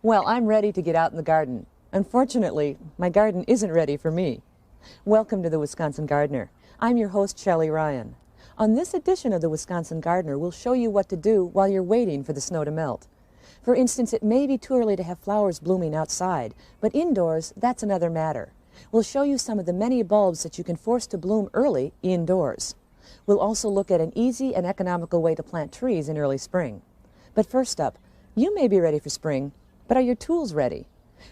Well, I'm ready to get out in the garden. Unfortunately, my garden isn't ready for me. Welcome to the Wisconsin Gardener. I'm your host, Shelley Ryan. On this edition of the Wisconsin Gardener, we'll show you what to do while you're waiting for the snow to melt. For instance, it may be too early to have flowers blooming outside, but indoors, that's another matter. We'll show you some of the many bulbs that you can force to bloom early indoors. We'll also look at an easy and economical way to plant trees in early spring. But first up, you may be ready for spring, but are your tools ready?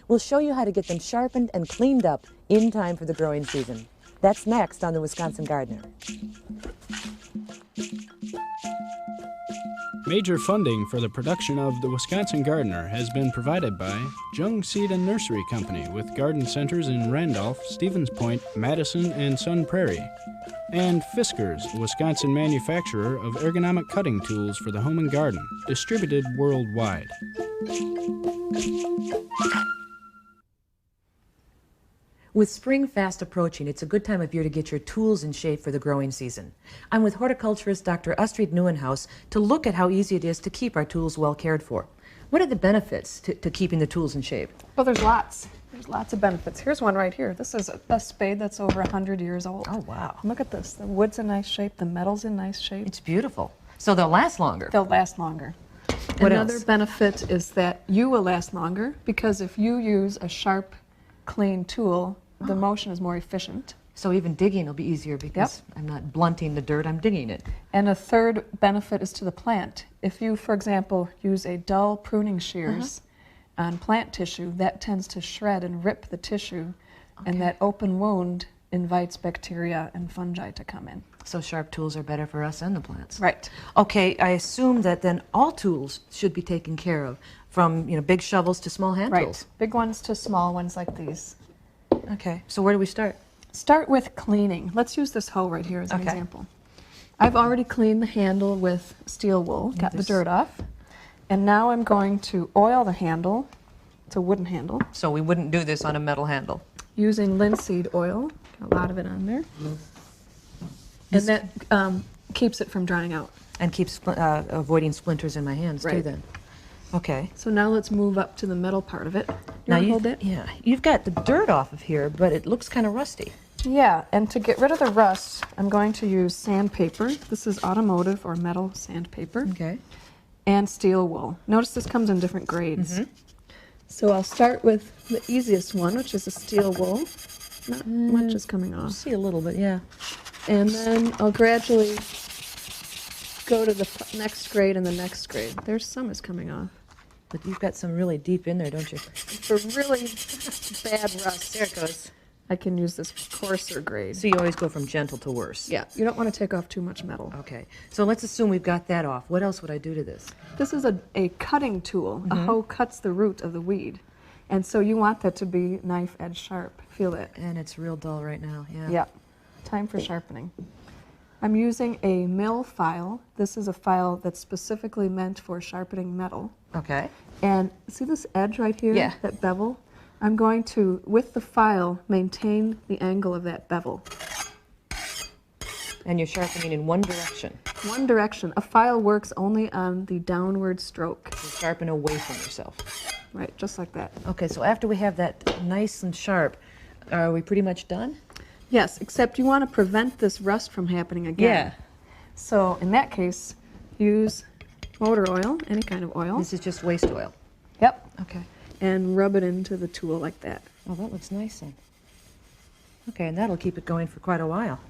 We'll show you how to get them sharpened and cleaned up in time for the growing season. That's next on the Wisconsin Gardener. Major funding for the production of the Wisconsin Gardener has been provided by Jung Seed and Nursery Company with garden centers in Randolph, Stevens Point, Madison, and Sun Prairie, and Fiskars, a Wisconsin manufacturer of ergonomic cutting tools for the home and garden, distributed worldwide. With spring fast approaching, it's a good time of year to get your tools in shape for the growing season. I'm with horticulturist Dr. Astrid Nieuwenhuis to look at how easy it is to keep our tools well cared for. What are the benefits to keeping the tools in shape? Well, there's lots. There's lots of benefits. Here's one right here. This is a spade that's over 100 years old. Oh, wow. Look at this. The wood's in nice shape. The metal's in nice shape. It's beautiful. So they'll last longer. They'll last longer. What Another else? benefit is that you will last longer because if you use a sharp, clean tool, the motion is more efficient. So even digging will be easier because I'm not blunting the dirt, I'm digging it. And a third benefit is to the plant. If you, for example, use a dull pruning shears on plant tissue, that tends to shred and rip the tissue, and that open wound invites bacteria and fungi to come in. So sharp tools are better for us and the plants. Right. Okay, I assume that then all tools should be taken care of, from big shovels to small hand tools. Big ones to small ones like these. Okay, so where do we start? Start with cleaning. Let's use this hoe right here as an Okay. example. I've already cleaned the handle with steel wool, got the dirt off, and now I'm going to oil the handle. It's a wooden handle. So we wouldn't do this on a metal handle. Using linseed oil, got a lot of it on there, and that keeps it from drying out. And keeps avoiding splinters in my hands too Right. then. Okay. So now let's move up to the metal part of it. Now You wanna hold that? Yeah, you've got the dirt off of here, but it looks kind of rusty. Yeah, and to get rid of the rust, I'm going to use sandpaper. This is automotive or metal sandpaper. Okay. And steel wool. Notice this comes in different grades. So I'll start with the easiest one, which is a steel wool. Not much is coming off. See a little bit, yeah. And then I'll gradually go to the next grade and the next grade. There's some is coming off. But you've got some really deep in there, don't you? For really bad rust, There it goes. I can use this coarser grade. So you always go from gentle to worse. Yeah, you don't want to take off too much metal. Okay. So let's assume we've got that off. What else would I do to this? This is a cutting tool. A hoe cuts the root of the weed. And so you want that to be knife edge sharp. Feel it. And it's real dull right now, yeah. Yeah. Time for sharpening. I'm using a mill file. This is a file that's specifically meant for sharpening metal. Okay. And see this edge right here? Yeah. That bevel? I'm going to, with the file, maintain the angle of that bevel. And you're sharpening in one direction. One direction. A file works only on the downward stroke. You sharpen away from yourself. Right, just like that. Okay, so after we have that nice and sharp, are we pretty much done? Yes, except you want to prevent this rust from happening again. Yeah. So in that case, use motor oil, any kind of oil. This is just waste oil. Yep. Okay. And rub it into the tool like that. Oh, that looks nice then. Okay, and that'll keep it going for quite a while.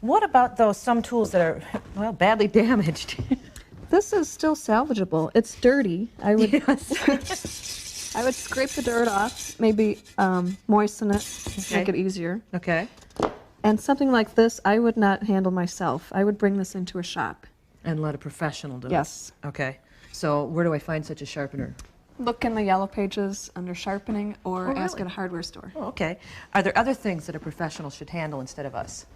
What about those some tools that are, well, badly damaged? This is still salvageable. It's dirty. I would Yes. I would scrape the dirt off, maybe moisten it, make it easier. Okay. And something like this, I would not handle myself. I would bring this into a shop. And let a professional do it. Yes. Okay. So where do I find such a sharpener? Look in the yellow pages under sharpening or ask really? at a hardware store. Oh, okay. Are there other things that a professional should handle instead of us?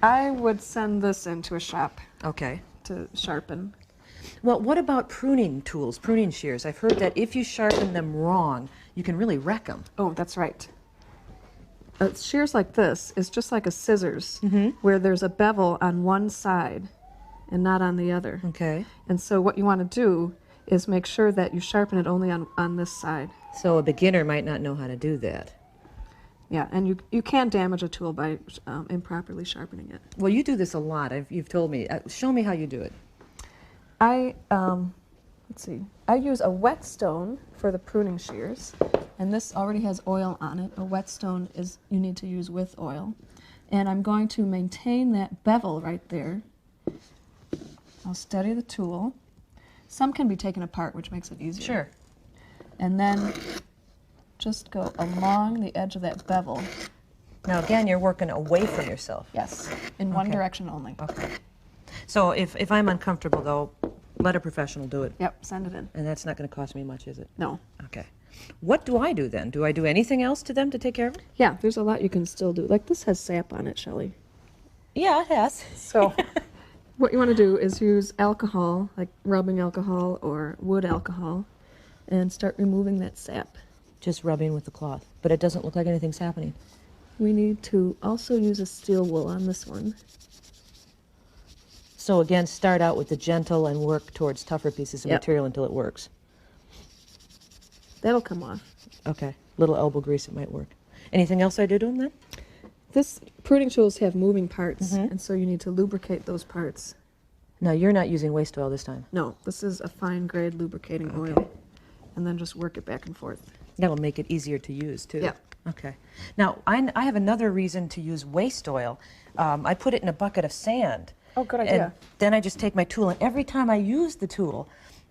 I would send this into a shop Okay. to sharpen. Well, what about pruning tools, pruning shears? I've heard that if you sharpen them wrong, you can really wreck them. Oh, that's right. Shears like this is just like a scissors, where there's a bevel on one side and not on the other. Okay. And so what you want to do is make sure that you sharpen it only on this side. So a beginner might not know how to do that. Yeah, and you can damage a tool by improperly sharpening it. Well, you do this a lot. You've told me. Show me how you do it. Let's see. I use a whetstone for the pruning shears, and this already has oil on it. A whetstone is you need to use with oil. And I'm going to maintain that bevel right there. I'll steady the tool. Some can be taken apart, which makes it easier. Sure. And then just go along the edge of that bevel. Now, again, you're working away from yourself. Yes, in one direction only. Okay. So if I'm uncomfortable, though, let a professional do it. Yep, send it in. And that's not going to cost me much, is it? No. Okay. What do I do then? Do I do anything else to them to take care of them? Yeah, there's a lot you can still do. Like this has sap on it, Shelley. Yeah, it has. So what you want to do is use alcohol, like rubbing alcohol or wood alcohol, and start removing that sap. Just rubbing with the cloth, but it doesn't look like anything's happening. We need to also use a steel wool on this one. So again, start out with the gentle and work towards tougher pieces of material until it works. That'll come off. Okay, little elbow grease, it might work. Anything else I do to them then? This pruning tools have moving parts, and so you need to lubricate those parts. No, you're not using waste oil this time. No, this is a fine grade lubricating oil, and then just work it back and forth. That'll make it easier to use too. Yeah. Okay. Now, I have another reason to use waste oil. I put it in a bucket of sand. Oh, good idea. And then I just take my tool, and every time I use the tool,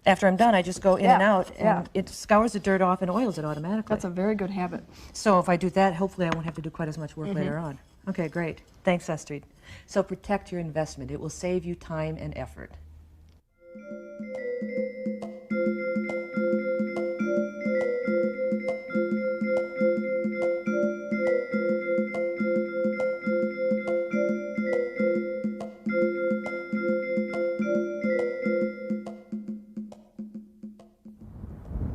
after I'm done, I just go in and out, and it scours the dirt off and oils it automatically. That's a very good habit. So if I do that, hopefully I won't have to do quite as much work later on. Okay, great. Thanks, Astrid. So protect your investment. It will save you time and effort.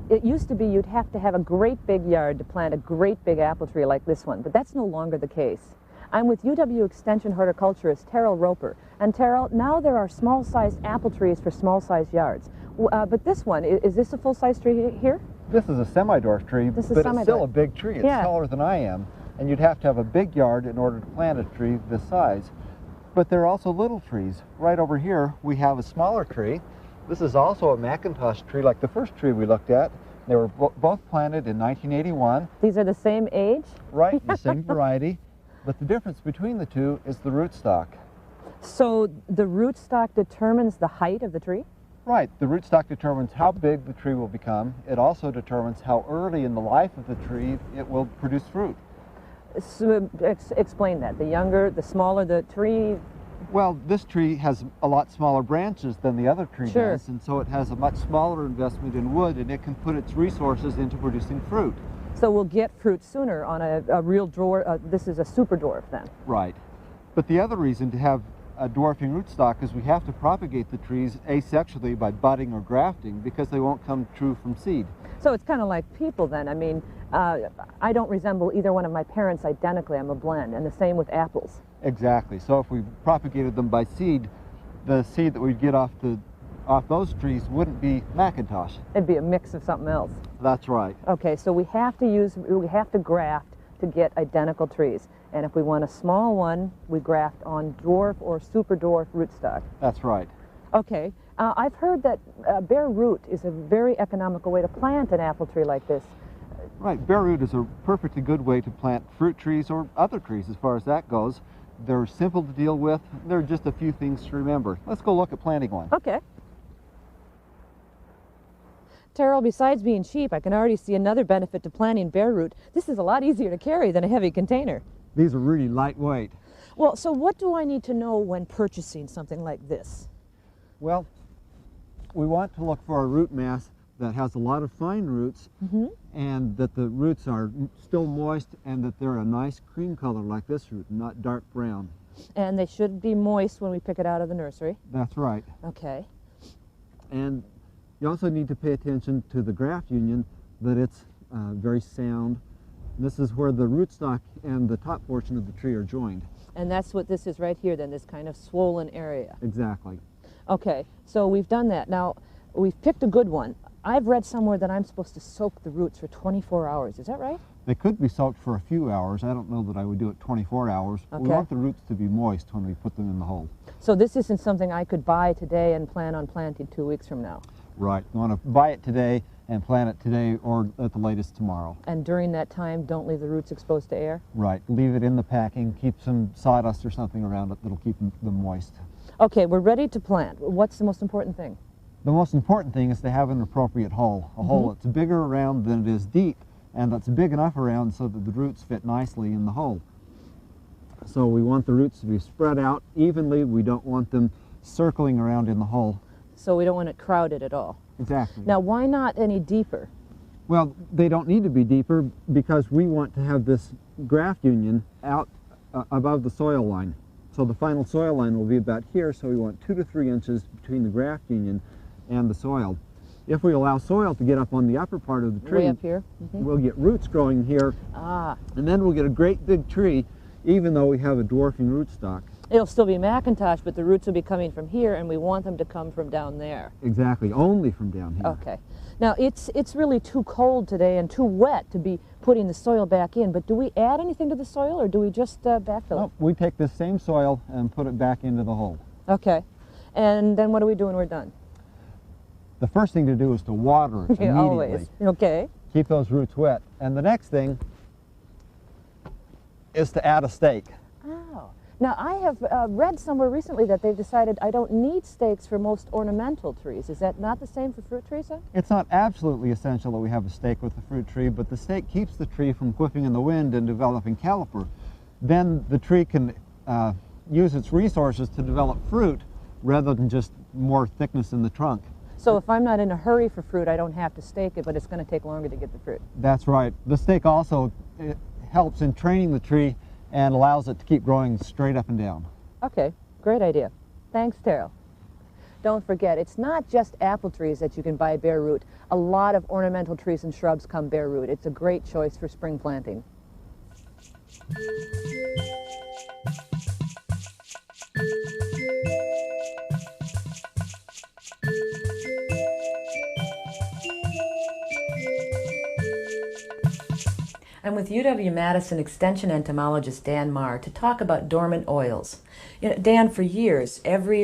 It used to be you'd have to have a great big yard to plant a great big apple tree like this one, but that's no longer the case. I'm with UW Extension horticulturist Terrell Roper. And Terrell, now there are small-sized apple trees for small-sized yards. But this one, is this a full-size tree here? This is a semi-dwarf tree, but it's still a big tree. It's taller than I am, and you'd have to have a big yard in order to plant a tree this size. But there are also little trees. Right over here, we have a smaller tree. This is also a Macintosh tree like the first tree we looked at. They were both planted in 1981. These are the same age? Right, the same variety. But the difference between the two is the rootstock. So the rootstock determines the height of the tree? Right, the rootstock determines how big the tree will become. It also determines how early in the life of the tree it will produce fruit. So, explain that. The younger, the smaller the tree? Well, this tree has a lot smaller branches than the other tree does, and so it has a much smaller investment in wood, and it can put its resources into producing fruit. So we'll get fruit sooner on a real dwarf. This is a super dwarf then. Right. But the other reason to have a dwarfing rootstock is we have to propagate the trees asexually by budding or grafting because they won't come true from seed. So it's kind of like people then. I mean, I don't resemble either one of my parents identically. I'm a blend, and the same with apples. Exactly. So if we propagated them by seed, the seed that we'd get off those trees wouldn't be Macintosh. It'd be a mix of something else. That's right. Okay, so we have to graft to get identical trees. And if we want a small one, we graft on dwarf or super dwarf rootstock. That's right. Okay. I've heard that bare root is a very economical way to plant an apple tree like this. Right. Bare root is a perfectly good way to plant fruit trees or other trees as far as that goes. They're simple to deal with. There are just a few things to remember. Let's go look at planting one. Okay. Terrell, besides being cheap, I can already see another benefit to planting bare root. This is a lot easier to carry than a heavy container. These are really lightweight. Well, so what do I need to know when purchasing something like this? Well, we want to look for a root mass that has a lot of fine roots and that the roots are still moist and that they're a nice cream color like this root, not dark brown. And they should be moist when we pick it out of the nursery. That's right. Okay. And you also need to pay attention to the graft union, that it's very sound. This is where the rootstock and the top portion of the tree are joined. And that's what this is right here then, this kind of swollen area. Exactly. Okay, so we've done that. Now, we've picked a good one. I've read somewhere that I'm supposed to soak the roots for 24 hours. Is that right? They could be soaked for a few hours. I don't know that I would do it 24 hours. Okay. We want the roots to be moist when we put them in the hole. So this isn't something I could buy today and plan on planting 2 weeks from now? Right. You want to buy it today and plant it today or at the latest tomorrow. And during that time, don't leave the roots exposed to air? Right. Leave it in the packing. Keep some sawdust or something around it that'll keep them moist. Okay, we're ready to plant. What's the most important thing? The most important thing is to have an appropriate hole. A hole that's bigger around than it is deep, and that's big enough around so that the roots fit nicely in the hole. So we want the roots to be spread out evenly. We don't want them circling around in the hole. So we don't want it crowded at all. Exactly. Now, why not any deeper? Well, they don't need to be deeper because we want to have this graft union out above the soil line. So the final soil line will be about here, so we want 2 to 3 inches between the graft union and the soil. If we allow soil to get up on the upper part of the tree, way up here, we'll get roots growing here, and then we'll get a great big tree, even though we have a dwarfing rootstock. It'll still be Macintosh, but the roots will be coming from here, and we want them to come from down there. Exactly, only from down here. Okay. Now, it's really too cold today and too wet to be putting the soil back in, but do we add anything to the soil, or do we just backfill No, we take this same soil and put it back into the hole. Okay. And then what do we do when we're done? The first thing to do is to water it immediately. Always. Okay. Keep those roots wet. And the next thing is to add a stake. Oh. Now, I have read somewhere recently that they've decided I don't need stakes for most ornamental trees. Is that not the same for fruit trees, then? It's not absolutely essential that we have a stake with the fruit tree, but the stake keeps the tree from whipping in the wind and developing caliper. Then the tree can use its resources to develop fruit rather than just more thickness in the trunk. So if I'm not in a hurry for fruit, I don't have to stake it, but it's going to take longer to get the fruit. That's right. The stake also helps in training the tree and allows it to keep growing straight up and down. Okay, great idea. Thanks, Terrell. Don't forget, it's not just apple trees that you can buy bare root. A lot of ornamental trees and shrubs come bare root. It's a great choice for spring planting. I'm with UW-Madison Extension entomologist Dan Marr to talk about dormant oils. You know, Dan, for years, every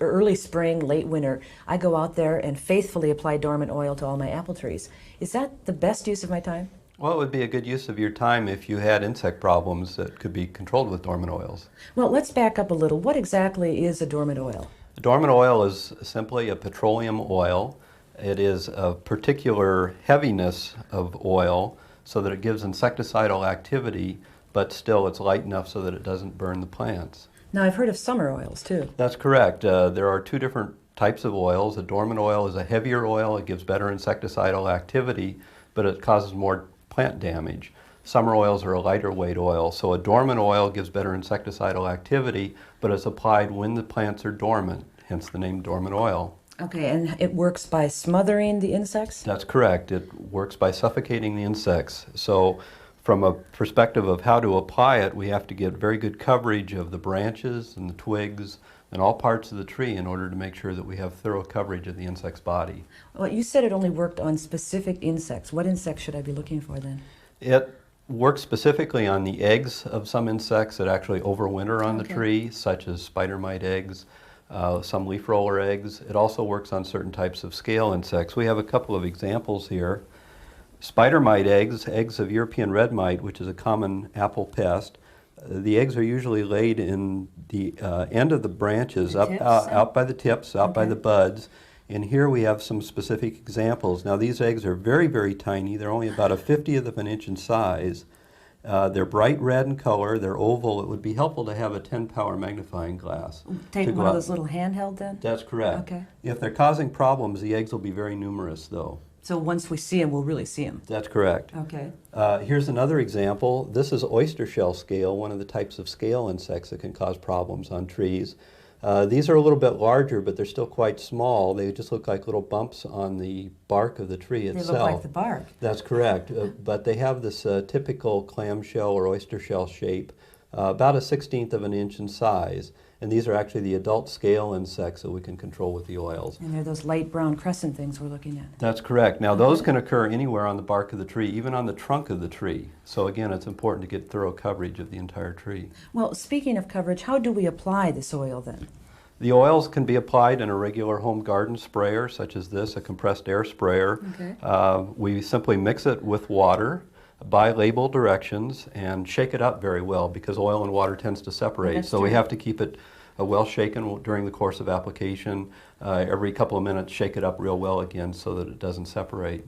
early spring, late winter, I go out there and faithfully apply dormant oil to all my apple trees. Is that the best use of my time? Well, it would be a good use of your time if you had insect problems that could be controlled with dormant oils. Well, let's back up a little. What exactly is a dormant oil? A dormant oil is simply a petroleum oil. It is a particular heaviness of oil so that it gives insecticidal activity, but still it's light enough so that it doesn't burn the plants. Now, I've heard of summer oils, too. That's correct. There are 2 different types of oils. A dormant oil is a heavier oil. It gives better insecticidal activity, but it causes more plant damage. Summer oils are a lighter weight oil, so a dormant oil gives better insecticidal activity, but it's applied when the plants are dormant, hence the name dormant oil. Okay, and it works by smothering the insects? That's correct. It works by suffocating the insects. So from a perspective of how to apply it, we have to get very good coverage of the branches and the twigs and all parts of the tree in order to make sure that we have thorough coverage of the insect's body. Well, you said it only worked on specific insects. What insects should I be looking for then? It works specifically on the eggs of some insects that actually overwinter on the tree, such as spider mite eggs, some leaf roller eggs. It also works on certain types of scale insects. We have a couple of examples here. Spider mite eggs, eggs of European red mite, which is a common apple pest. The eggs are usually laid in the end of the branches, out by the tips, out by the buds. And here we have some specific examples. Now these eggs are very, very tiny. They're only about a 50th of an inch in size. They're bright red in color. They're oval. It would be helpful to have a 10-power magnifying glass. Take one of those little handheld then? That's correct. Okay. If they're causing problems, the eggs will be very numerous though. So once we see them, we'll really see them? That's correct. Okay. Here's another example. This is oyster shell scale, one of the types of scale insects that can cause problems on trees. These are a little bit larger, but they're still quite small. They just look like little bumps on the bark of the tree itself. They look like the bark. That's correct. But they have this typical clamshell or oyster shell shape, about a 1/16 of an inch in size. And these are actually the adult scale insects that we can control with the oils. And they're those light brown crescent things we're looking at. That's correct. Now those can occur anywhere on the bark of the tree, even on the trunk of the tree. So again, it's important to get thorough coverage of the entire tree. Well, speaking of coverage, how do we apply this oil then? The oils can be applied in a regular home garden sprayer, such as this, a compressed air sprayer. Okay. We simply mix it with water by label directions and shake it up very well because oil and water tends to separate. That's so true. we have to keep it well shaken during the course of application. Every couple of minutes, shake it up real well again so that it doesn't separate.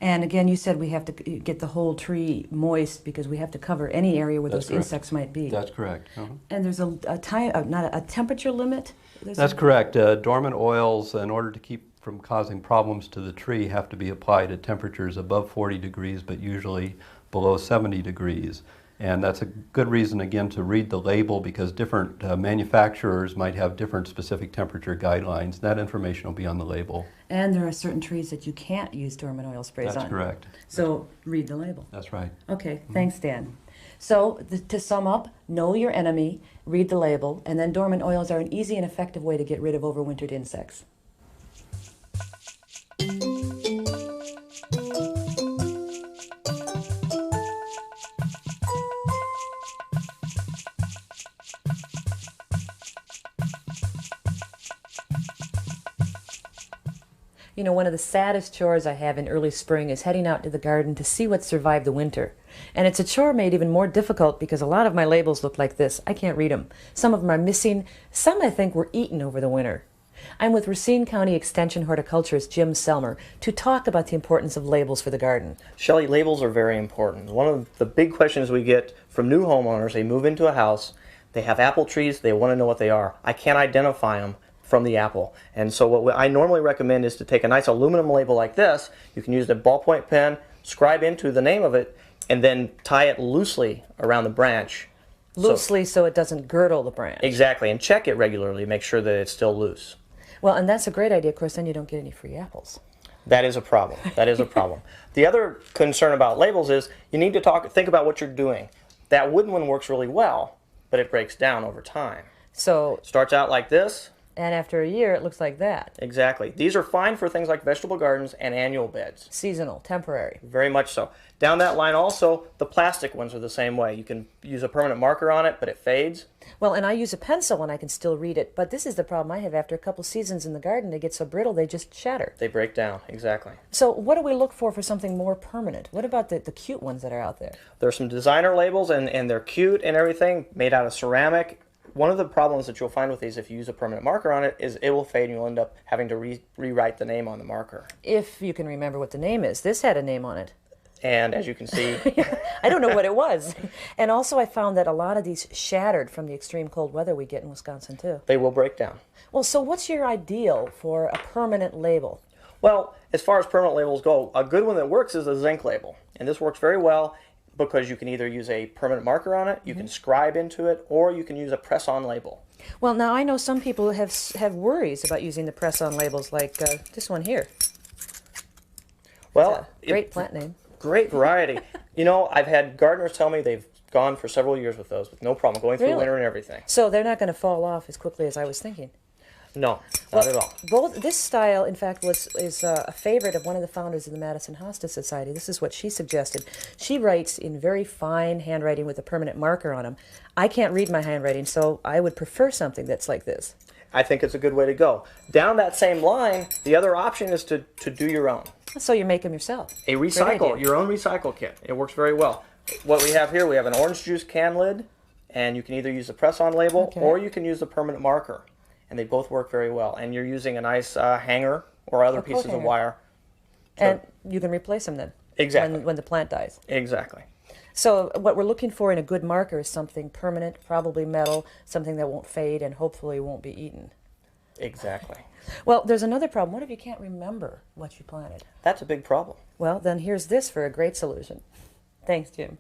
And again, you said we have to get the whole tree moist because we have to cover any area where That's those correct. insects might be. That's correct. And there's a time, not a temperature limit? That's correct. Dormant oils, in order to keep from causing problems to the tree, have to be applied at temperatures above 40 degrees, but usually below 70 degrees. And that's a good reason, again, to read the label because different manufacturers might have different specific temperature guidelines. That information will be on the label. And there are certain trees that you can't use dormant oil sprays on. That's correct. So read the label. That's right. Okay, thanks, Dan. So to sum up, know your enemy, read the label, and then dormant oils are an easy and effective way to get rid of overwintered insects. You know, one of the saddest chores I have in early spring is heading out to the garden to see what survived the winter. And it's a chore made even more difficult because a lot of my labels look like this. I can't read them. Some of them are missing. Some I think were eaten over the winter. I'm with Racine County Extension horticulturist Jim Selmer to talk about the importance of labels for the garden. Shelley, labels are very important. One of the big questions we get from new homeowners, they move into a house, they have apple trees, they want to know what they are. I can't identify them from the apple. And so what I normally recommend is to take a nice aluminum label like this. You can use a ballpoint pen, scribe into the name of it, and then tie it loosely around the branch. Loosely so it doesn't girdle the branch. Exactly, and check it regularly, make sure that it's still loose. Well, and that's a great idea. Of course, then you don't get any free apples. That is a problem. That is a problem. The other concern about labels is you need to think about what you're doing. That wooden one works really well, but it breaks down over time. So, Starts out like this. and after a year, it looks like that. Exactly. These are fine for things like vegetable gardens and annual beds. Seasonal, temporary. Very much so. Down that line also, the plastic ones are the same way. You can use a permanent marker on it, but it fades. Well, and I use a pencil and I can still read it, but this is the problem I have after a couple seasons in the garden. They get so brittle, they just shatter. They break down, exactly. So what do we look for something more permanent? What about the cute ones that are out there? There's some designer labels, and they're cute and everything, made out of ceramic. One of the problems that you'll find with these, if you use a permanent marker on it, is it will fade and you'll end up having to rewrite the name on the marker. If you can remember what the name is. This had a name on it. And as you can see... I don't know what it was. And also I found that a lot of these shattered from the extreme cold weather we get in Wisconsin too. They will break down. Well, so what's your ideal for a permanent label? Well, as far as permanent labels go, a good one that works is a zinc label. And this works very well because you can either use a permanent marker on it, you can scribe into it, or you can use a press-on label. Well, now I know some people have worries about using the press-on labels like this one here. Well, Great plant name. Great variety. You know, I've had gardeners tell me they've gone for several years with those with no problem, going through Really? winter and everything. So they're not going to fall off as quickly as I was thinking. No, not at all. This style, in fact, is a favorite of one of the founders of the Madison Hospice Society. This is what she suggested. She writes in very fine handwriting with a permanent marker on them. I can't read my handwriting, so I would prefer something that's like this. I think it's a good way to go. Down that same line, the other option is to do your own. So you make them yourself. A Great recycle, idea. your own recycle kit. It works very well. What we have here, we have an orange juice can lid, and you can either use the press-on label or you can use the permanent marker. And they both work very well. And you're using a nice hanger or other pieces of wire. And you can replace them then. Exactly. When the plant dies. Exactly. So what we're looking for in a good marker is something permanent, probably metal, something that won't fade and hopefully won't be eaten. Exactly. Well, there's another problem. What if you can't remember what you planted? That's a big problem. Well, then here's this for a great solution. Thanks, Jim.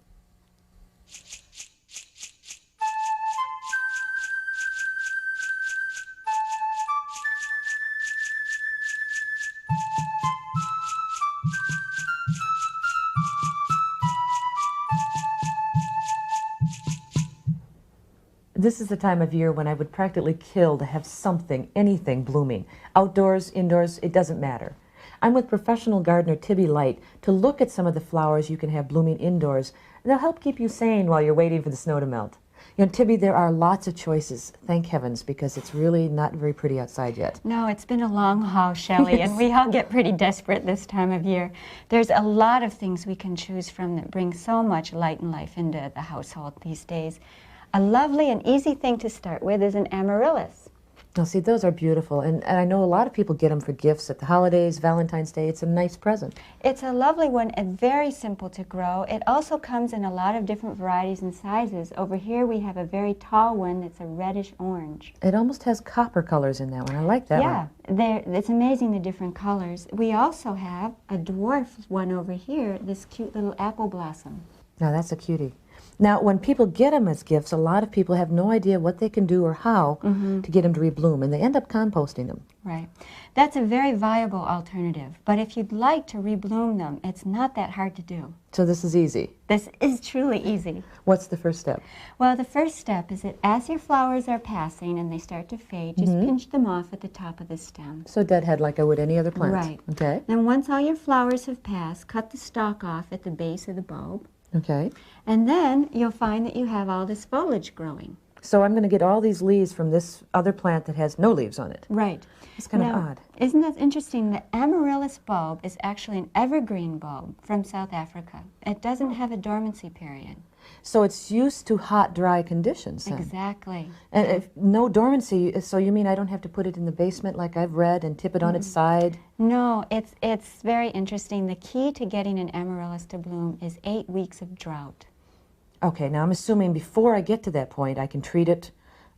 This is the time of year when I would practically kill to have something, anything blooming. Outdoors, indoors, it doesn't matter. I'm with professional gardener Tibby Light to look at some of the flowers you can have blooming indoors. They'll help keep you sane while you're waiting for the snow to melt. You know, Tibby, there are lots of choices, thank heavens, because it's really not very pretty outside yet. No, it's been a long haul, Shelley, and we all get pretty desperate this time of year. There's a lot of things we can choose from that bring so much light and life into the household these days. A lovely and easy thing to start with is an amaryllis. Now, see, those are beautiful, and I know a lot of people get them for gifts at the holidays, Valentine's Day. It's a nice present. It's a lovely one and very simple to grow. It also comes in a lot of different varieties and sizes. Over here we have a very tall one that's a reddish orange. It almost has copper colors in that one. I like that one. Yeah, it's amazing the different colors. We also have a dwarf one over here, this cute little apple blossom. Now, that's a cutie. Now, when people get them as gifts, a lot of people have no idea what they can do or how to get them to rebloom, and they end up composting them. Right. That's a very viable alternative, but if you'd like to rebloom them, it's not that hard to do. So this is easy. This is truly easy. What's the first step? Well, the first step is that as your flowers are passing and they start to fade, just pinch them off at the top of the stem. So deadhead like I would any other plant. Right. Okay. Then once all your flowers have passed, cut the stalk off at the base of the bulb. Okay. And then you'll find that you have all this foliage growing. So I'm going to get all these leaves from this other plant that has no leaves on it. Right. It's kind of Now, odd. Isn't that interesting? The amaryllis bulb is actually an evergreen bulb from South Africa. It doesn't have a dormancy period. So it's used to hot, dry conditions then. Exactly. And if no dormancy, so you mean I don't have to put it in the basement like I've read and tip it on its side? No, it's very interesting. The key to getting an amaryllis to bloom is 8 weeks of drought. Okay, now I'm assuming before I get to that point, I can treat it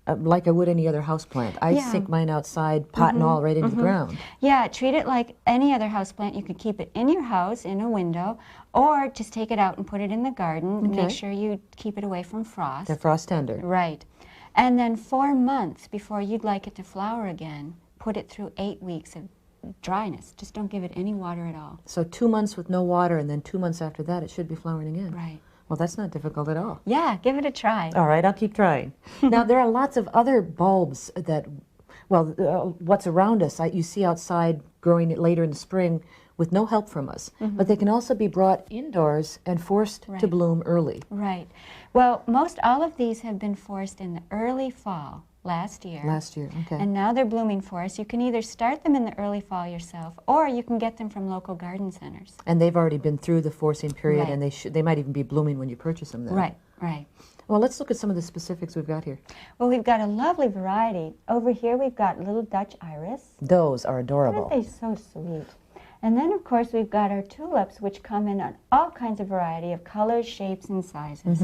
like I would any other houseplant. I sink mine outside, pot and all, right into the ground. Yeah, treat it like any other houseplant. You could keep it in your house, in a window, or just take it out and put it in the garden. Okay. Make sure you keep it away from frost. They're frost tender. Right. And then 4 months before you'd like it to flower again, put it through 8 weeks of dryness. Just don't give it any water at all. So 2 months with no water, and then 2 months after that, it should be flowering again. Right. Well, that's not difficult at all. Yeah, give it a try. All right, I'll keep trying. Now, there are lots of other bulbs that, well, what's around us, you see outside growing it later in the spring with no help from us. But they can also be brought indoors and forced to bloom early. Right. Well, most all of these have been forced in the early fall last year. Last year, okay. And now they're blooming for us. You can either start them in the early fall yourself, or you can get them from local garden centers. And they've already been through the forcing period, Right. and they might even be blooming when you purchase them then. Right, right. Well, let's look at some of the specifics we've got here. Well, we've got a lovely variety. Over here we've got little Dutch iris. Those are adorable. Aren't they so sweet? And then, of course, we've got our tulips, which come in on all kinds of variety of colors, shapes, and sizes.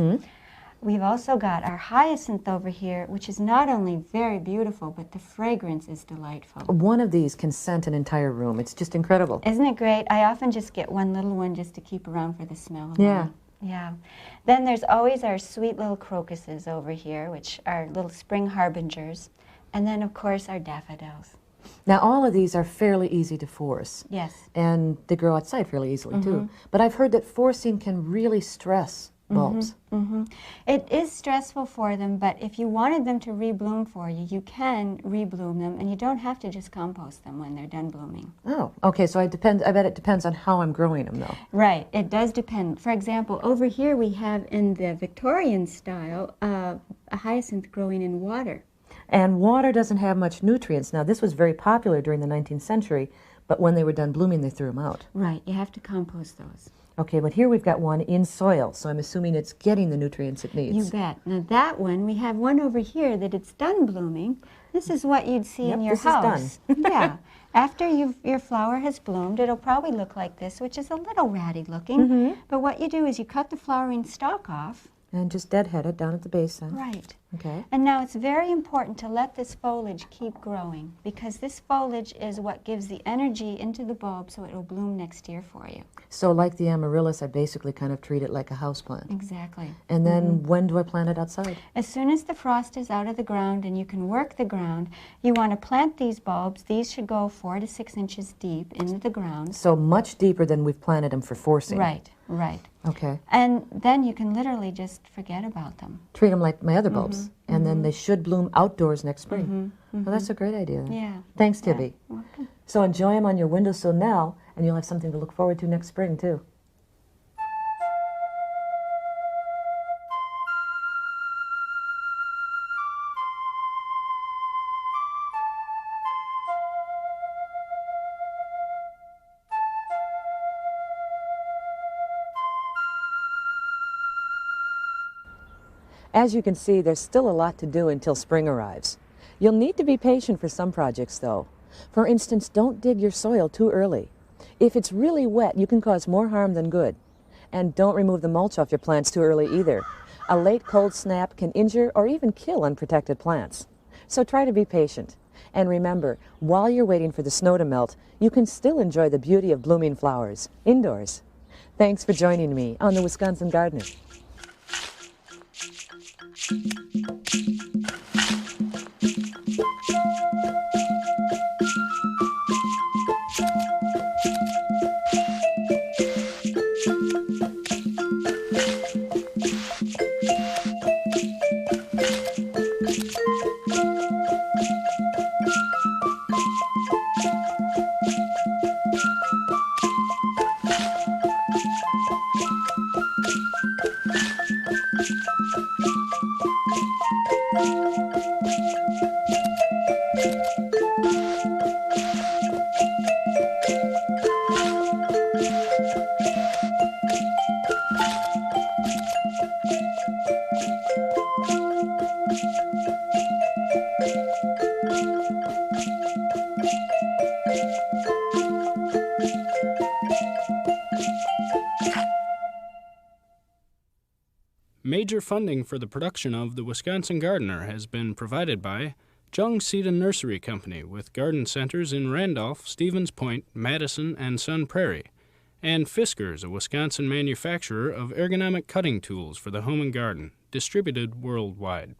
We've also got our hyacinth over here, which is not only very beautiful, but the fragrance is delightful. One of these can scent an entire room. It's just incredible. Isn't it great? I often just get one little one just to keep around for the smell. Yeah. Yeah. Then there's always our sweet little crocuses over here, which are little spring harbingers. And then, of course, our daffodils. Now, all of these are fairly easy to force. Yes. And they grow outside fairly easily, too. But I've heard that forcing can really stress bulbs. It is stressful for them, but if you wanted them to rebloom for you, you can rebloom them, and you don't have to just compost them when they're done blooming. Oh, okay, so I bet it depends on how I'm growing them, though. Right, it does depend. For example, over here we have in the Victorian style a hyacinth growing in water. And water doesn't have much nutrients. Now, this was very popular during the 19th century, but when they were done blooming, they threw them out. Right, you have to compost those. Okay, but here we've got one in soil, so I'm assuming it's getting the nutrients it needs. You bet. Now that one, we have one over here that it's done blooming. This is what you'd see in your house. This is done. Yeah. After your flower has bloomed, it'll probably look like this, which is a little ratty looking. But what you do is you cut the flowering stalk off. And just deadhead it down at the base then. Right. Okay. And now it's very important to let this foliage keep growing, because this foliage is what gives the energy into the bulb so it will bloom next year for you. So like the amaryllis, I basically kind of treat it like a houseplant. Exactly. And then when do I plant it outside? As soon as the frost is out of the ground and you can work the ground, you want to plant these bulbs. These should go 4 to 6 inches deep into the ground. So much deeper than we've planted them for forcing. Right. Right. Okay. And then you can literally just forget about them. Treat them like my other bulbs, and then they should bloom outdoors next spring. Well, that's a great idea. Then. Yeah. Thanks, Tibby. Welcome. So enjoy them on your windowsill now, and you'll have something to look forward to next spring, too. As you can see, there's still a lot to do until spring arrives. You'll need to be patient for some projects, though. For instance, don't dig your soil too early. If it's really wet, you can cause more harm than good. And don't remove the mulch off your plants too early either. A late cold snap can injure or even kill unprotected plants. So try to be patient. And remember, while you're waiting for the snow to melt, you can still enjoy the beauty of blooming flowers indoors. Thanks for joining me on the Wisconsin Gardener. Major funding for the production of The Wisconsin Gardener has been provided by Jung Seed and Nursery Company with garden centers in Randolph, Stevens Point, Madison, and Sun Prairie, and Fiskars, a Wisconsin manufacturer of ergonomic cutting tools for the home and garden, distributed worldwide.